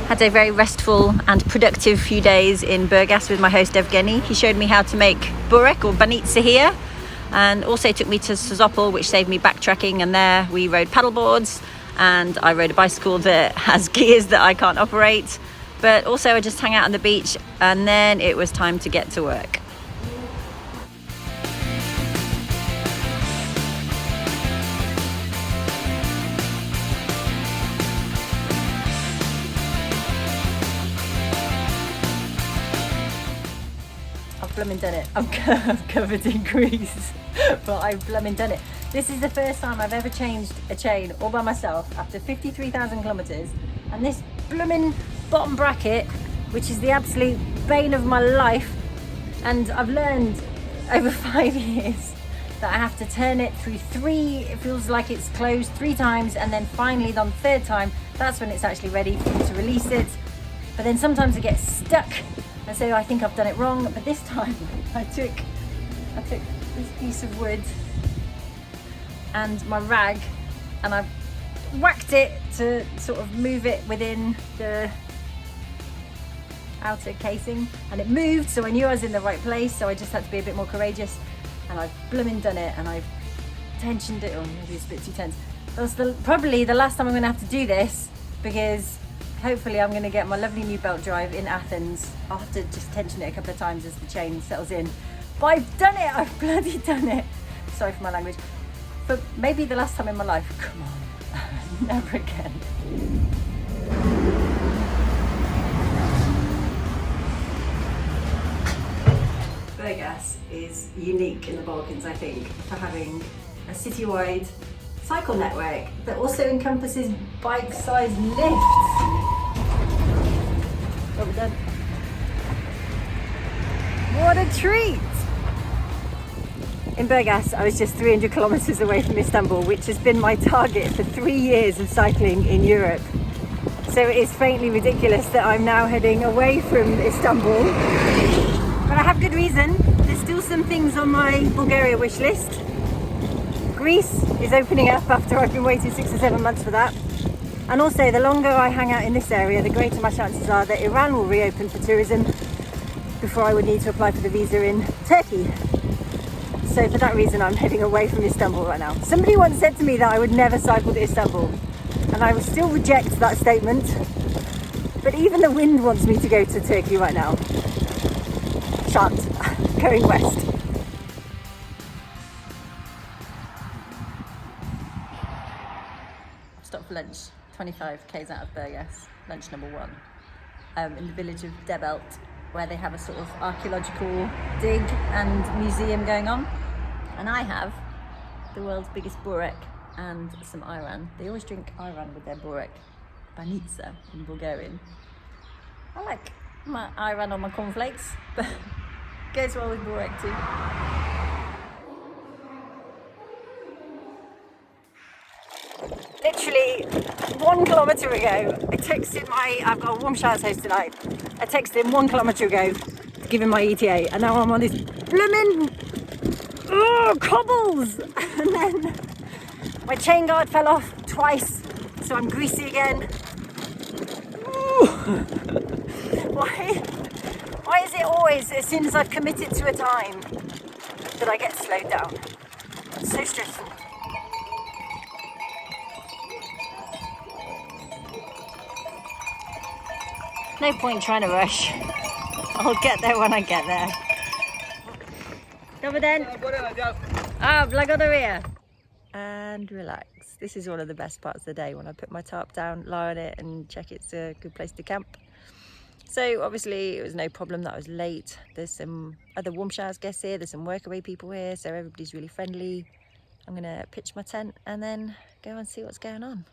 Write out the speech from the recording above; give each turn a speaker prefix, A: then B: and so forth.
A: Had a very restful and productive few days in Burgas with my host Evgeny. He showed me how to make burek or banitsa here, and also took me to Sozopol, which saved me backtracking, and there we rode paddleboards and I rode a bicycle that has gears that I can't operate. But also I just hung out on the beach, and then it was time to get to work. I've blooming done it. I'm covered in grease, but I've blooming done it. This is the first time I've ever changed a chain all by myself after 53,000 kilometres, and this blooming bottom bracket, which is the absolute bane of my life, and I've learned over 5 years that I have to turn it through it feels like it's closed 3 times, and then finally on the 3rd time, that's when it's actually ready for me to release it. But then sometimes it gets stuck, and so I think I've done it wrong. But this time I took this piece of wood and my rag, and I whacked it to sort of move it within the outer casing, and it moved, so I knew I was in the right place. So I just had to be a bit more courageous, and I've blooming done it, and I've tensioned it, or maybe it's a bit too tense. That's probably the last time I'm going to have to do this, because hopefully I'm going to get my lovely new belt drive in Athens. I'll have to just tension it a couple of times as the chain settles in. But I've done it! I've bloody done it! Sorry for my language. But maybe the last time in my life. Come on. Never again. Burgas is unique in the Balkans, I think, for having a citywide cycle network that also encompasses bike-sized lifts. Oh, we're done. What a treat! In Burgas, I was just 300 kilometres away from Istanbul, which has been my target for 3 years of cycling in Europe. So it is faintly ridiculous that I'm now heading away from Istanbul. But I have good reason. There's still some things on my Bulgaria wish list. Greece is opening up after I've been waiting 6 or 7 months for that. And also, the longer I hang out in this area, the greater my chances are that Iran will reopen for tourism before I would need to apply for the visa in Turkey. So for that reason, I'm heading away from Istanbul right now. Somebody once said to me that I would never cycle to Istanbul, and I would still reject that statement. But even the wind wants me to go to Turkey right now. Shan't. Going west. Stopped for lunch, 25 k's out of Burgas, lunch number 1, in the village of Debelt, where they have a sort of archaeological dig and museum going on. And I have the world's biggest burek and some ayran. They always drink ayran with their burek, banitsa in Bulgarian. I like my ayran on my cornflakes, but goes well with burek too. Literally 1 kilometre ago, I texted I've got a warm shower host tonight. I texted him 1 kilometre ago to give him my ETA, and now I'm on this blooming cobbles, and then my chain guard fell off twice, so I'm greasy again. Why is it always as soon as I've committed to a time that I get slowed down? It's so stressful. No point trying to rush. I'll get there when I get there. Dobar den. Blagodaria. And relax. This is one of the best parts of the day, when I put my tarp down, lie on it, and check it's a good place to camp. So obviously it was no problem that I was late. There's some other warm showers guests here, there's some workaway people here, so everybody's really friendly. I'm gonna pitch my tent and then go and see what's going on.